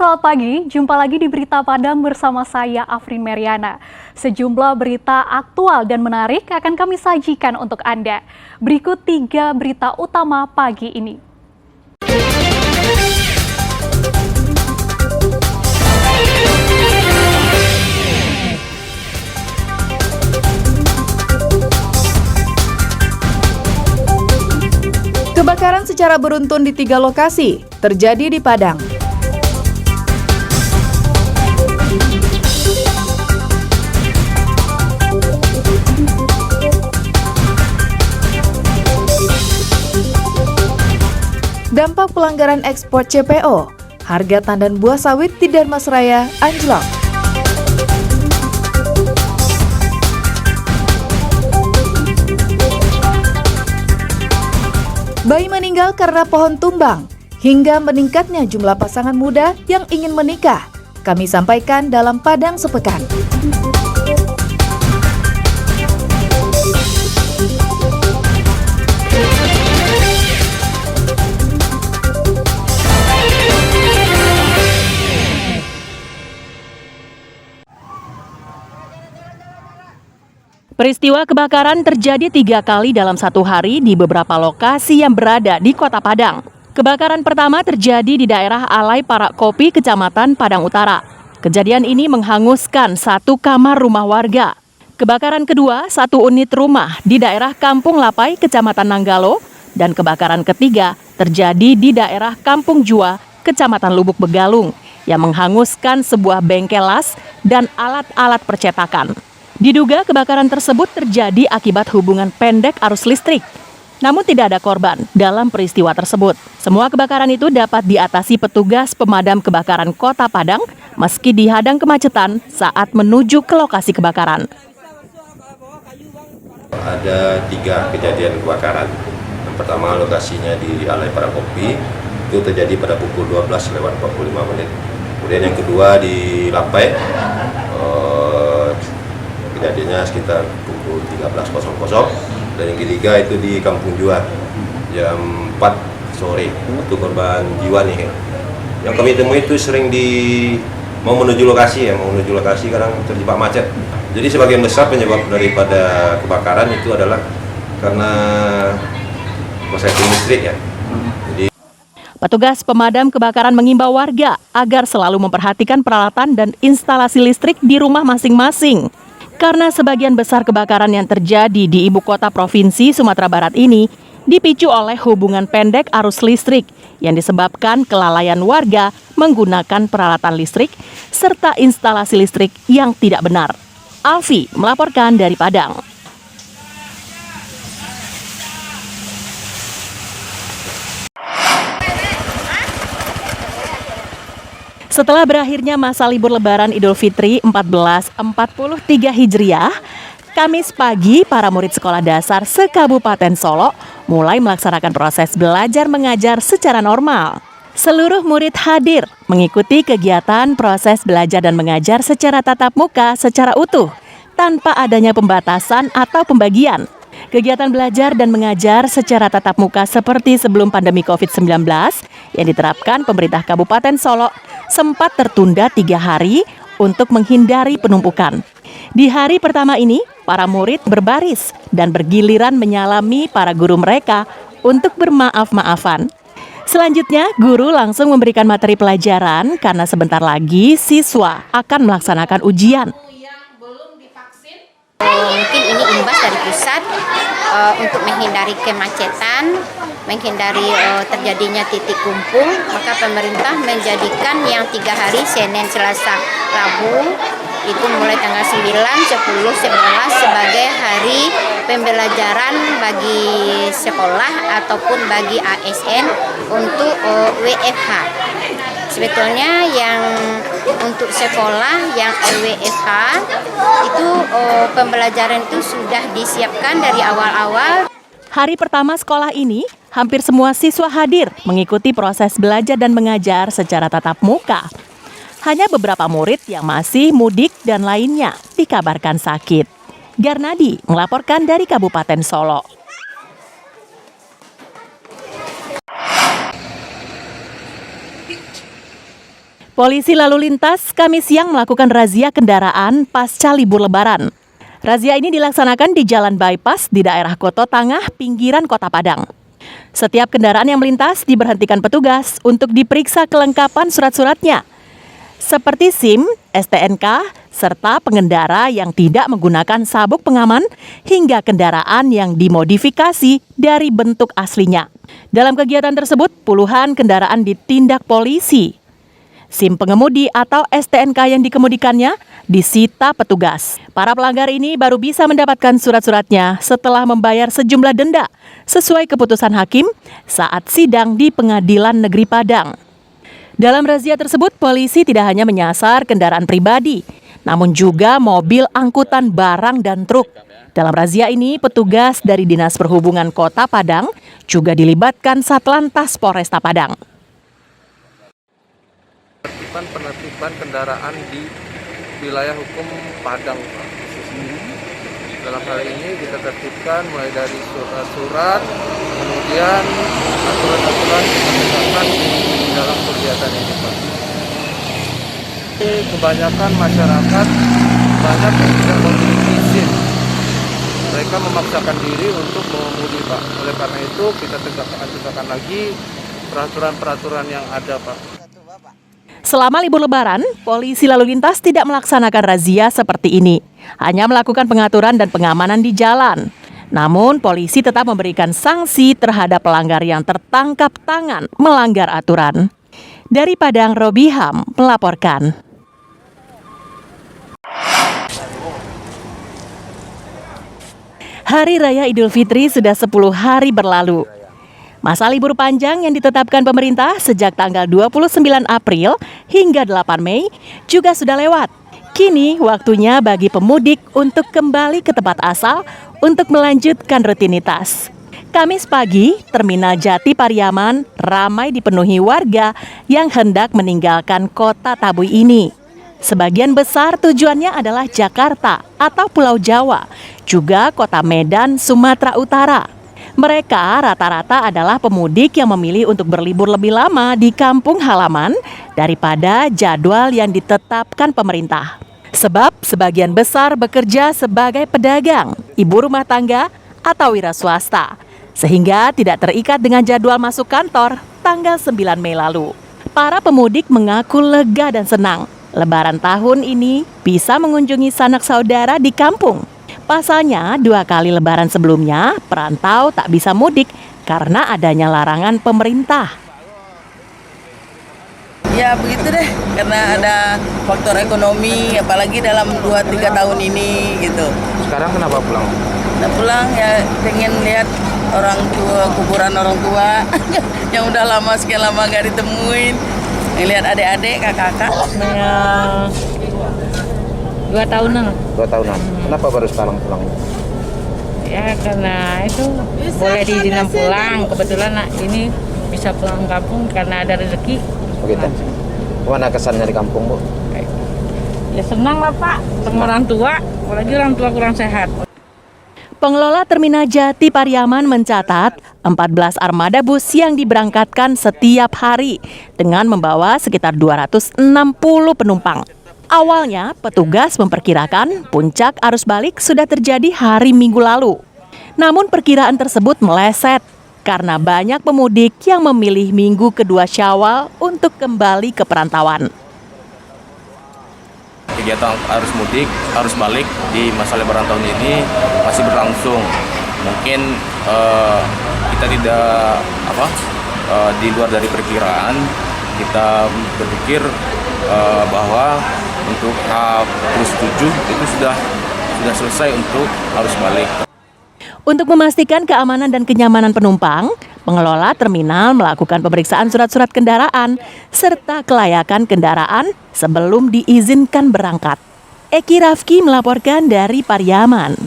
selamat pagi. Jumpa lagi di Berita Padang bersama saya, Afrin Meriana. Sejumlah berita aktual dan menarik akan kami sajikan untuk Anda. Berikut 3 berita utama pagi ini. Kebakaran secara beruntun di 3 lokasi terjadi di Padang. Dampak pelanggaran ekspor CPO, harga tandan buah sawit di Dharmasraya anjlok. Bayi meninggal karena pohon tumbang, hingga meningkatnya jumlah pasangan muda yang ingin menikah. Kami sampaikan dalam Padang Sepekan. Peristiwa kebakaran terjadi 3 kali dalam 1 hari di beberapa lokasi yang berada di Kota Padang. Kebakaran pertama terjadi di daerah Alai Parak Kopi, Kecamatan Padang Utara. Kejadian ini menghanguskan 1 kamar rumah warga. Kebakaran kedua, 1 unit rumah di daerah Kampung Lapai, Kecamatan Nanggalo. Dan kebakaran ketiga terjadi di daerah Kampung Jua, Kecamatan Lubuk Begalung, yang menghanguskan sebuah bengkel las dan alat-alat percetakan. Diduga kebakaran tersebut terjadi akibat hubungan pendek arus listrik. Namun tidak ada korban dalam peristiwa tersebut. Semua kebakaran itu dapat diatasi petugas pemadam kebakaran Kota Padang meski dihadang kemacetan saat menuju ke lokasi kebakaran. Ada 3 kejadian kebakaran. Yang pertama lokasinya di Alai Parak Kopi, itu terjadi pada pukul 12:45. Kemudian yang kedua di Lapai, kejadiannya sekitar pukul 13.00, dan yang ketiga itu di Kampung Jua jam 4 sore. Itu korban jiwa nih. Yang kami temui itu sering mau menuju lokasi kadang terjebak macet. Jadi sebagian besar penyebab daripada kebakaran itu adalah karena korsleting listrik ya. Petugas pemadam kebakaran mengimbau warga agar selalu memperhatikan peralatan dan instalasi listrik di rumah masing-masing. Karena sebagian besar kebakaran yang terjadi di ibu kota provinsi Sumatera Barat ini dipicu oleh hubungan pendek arus listrik yang disebabkan kelalaian warga menggunakan peralatan listrik serta instalasi listrik yang tidak benar. Alfi melaporkan dari Padang. Setelah berakhirnya masa libur Lebaran Idul Fitri 1443 Hijriah, Kamis pagi para murid sekolah dasar se-Kabupaten Solo mulai melaksanakan proses belajar mengajar secara normal. Seluruh murid hadir mengikuti kegiatan proses belajar dan mengajar secara tatap muka secara utuh, tanpa adanya pembatasan atau pembagian. Kegiatan belajar dan mengajar secara tatap muka seperti sebelum pandemi COVID-19 yang diterapkan pemerintah Kabupaten Solo sempat tertunda 3 hari untuk menghindari penumpukan. Di hari pertama ini, para murid berbaris dan bergiliran menyalami para guru mereka untuk bermaaf-maafan. Selanjutnya, guru langsung memberikan materi pelajaran karena sebentar lagi siswa akan melaksanakan ujian. Mungkin ini imbas dari pusat untuk menghindari kemacetan, menghindari terjadinya titik kumpul, maka pemerintah menjadikan yang 3 hari Senin, Selasa, Rabu itu mulai tanggal 9, 10, 11 sebagai hari pembelajaran bagi sekolah ataupun bagi ASN untuk WFH. Sebetulnya yang untuk sekolah yang WFH itu pembelajaran itu sudah disiapkan dari awal-awal. Hari pertama sekolah ini, hampir semua siswa hadir mengikuti proses belajar dan mengajar secara tatap muka. Hanya beberapa murid yang masih mudik dan lainnya dikabarkan sakit. Garnadi melaporkan dari Kabupaten Solo. Polisi lalu lintas Kamis siang melakukan razia kendaraan pasca libur Lebaran. Razia ini dilaksanakan di Jalan Bypass di daerah Koto Tangah, pinggiran Kota Padang. Setiap kendaraan yang melintas diberhentikan petugas untuk diperiksa kelengkapan surat-suratnya, seperti SIM, STNK, serta pengendara yang tidak menggunakan sabuk pengaman hingga kendaraan yang dimodifikasi dari bentuk aslinya. Dalam kegiatan tersebut, puluhan kendaraan ditindak polisi. SIM pengemudi atau STNK yang dikemudikannya disita petugas. Para pelanggar ini baru bisa mendapatkan surat-suratnya setelah membayar sejumlah denda sesuai keputusan hakim saat sidang di Pengadilan Negeri Padang. Dalam razia tersebut, polisi tidak hanya menyasar kendaraan pribadi, namun juga mobil angkutan barang dan truk. Dalam razia ini, petugas dari Dinas Perhubungan Kota Padang juga dilibatkan Satlantas Polresta Padang. Penertiban kendaraan di wilayah hukum Padang. Dalam hal ini kita tertibkan mulai dari surat-surat, kemudian aturan-aturan penegakan di dalam kegiatan ini, Pak. Kebanyakan masyarakat banyak yang tidak memiliki izin. Mereka memaksakan diri untuk mengemudi, Pak. Oleh karena itu kita tegakkan lagi peraturan-peraturan yang ada, Pak. Selama libur Lebaran, polisi lalu lintas tidak melaksanakan razia seperti ini, hanya melakukan pengaturan dan pengamanan di jalan. Namun, polisi tetap memberikan sanksi terhadap pelanggar yang tertangkap tangan melanggar aturan. Dari Padang, Robiham melaporkan. Hari Raya Idul Fitri sudah 10 hari berlalu. Masa libur panjang yang ditetapkan pemerintah sejak tanggal 29 April hingga 8 Mei juga sudah lewat. Kini waktunya bagi pemudik untuk kembali ke tempat asal untuk melanjutkan rutinitas. Kamis pagi, Terminal Jati Pariaman ramai dipenuhi warga yang hendak meninggalkan kota Tabui ini. Sebagian besar tujuannya adalah Jakarta atau Pulau Jawa, juga kota Medan, Sumatera Utara. Mereka rata-rata adalah pemudik yang memilih untuk berlibur lebih lama di kampung halaman daripada jadwal yang ditetapkan pemerintah. Sebab sebagian besar bekerja sebagai pedagang, ibu rumah tangga, atau wira swasta, sehingga tidak terikat dengan jadwal masuk kantor tanggal 9 Mei lalu. Para pemudik mengaku lega dan senang. Lebaran tahun ini bisa mengunjungi sanak saudara di kampung. Pasalnya, 2 kali Lebaran sebelumnya, perantau tak bisa mudik karena adanya larangan pemerintah. Ya begitu deh, karena ada faktor ekonomi, apalagi dalam 2-3 tahun ini gitu. Sekarang kenapa pulang? Nah, pulang ya pengen lihat orang tua, kuburan orang tua yang udah lama sekian lama gak ditemuin. Ngelihat adik-adik, kakak-kakak. 2 tahunan. 2 tahunan. Kenapa baru sekarang pulang? Ya karena itu boleh diizinkan pulang. Kebetulan ini bisa pulang kampung karena ada rezeki. Begitu. Gimana kesannya di kampung, Bu? Ya senang lah Pak, sama orang tua. Apalagi orang tua kurang sehat. Pengelola Terminal Jati Pariaman mencatat 14 armada bus yang diberangkatkan setiap hari dengan membawa sekitar 260 penumpang. Awalnya, petugas memperkirakan puncak arus balik sudah terjadi hari Minggu lalu. Namun perkiraan tersebut meleset karena banyak pemudik yang memilih Minggu kedua Syawal untuk kembali ke perantauan. Kegiatan arus mudik, arus balik di masa Lebaran tahun ini masih berlangsung. Mungkin kita tidak di luar dari perkiraan. Kita berpikir bahwa untuk H+7 itu sudah selesai untuk arus balik. Untuk memastikan keamanan dan kenyamanan penumpang, pengelola terminal melakukan pemeriksaan surat-surat kendaraan serta kelayakan kendaraan sebelum diizinkan berangkat. Eki Rafki melaporkan dari Pariaman.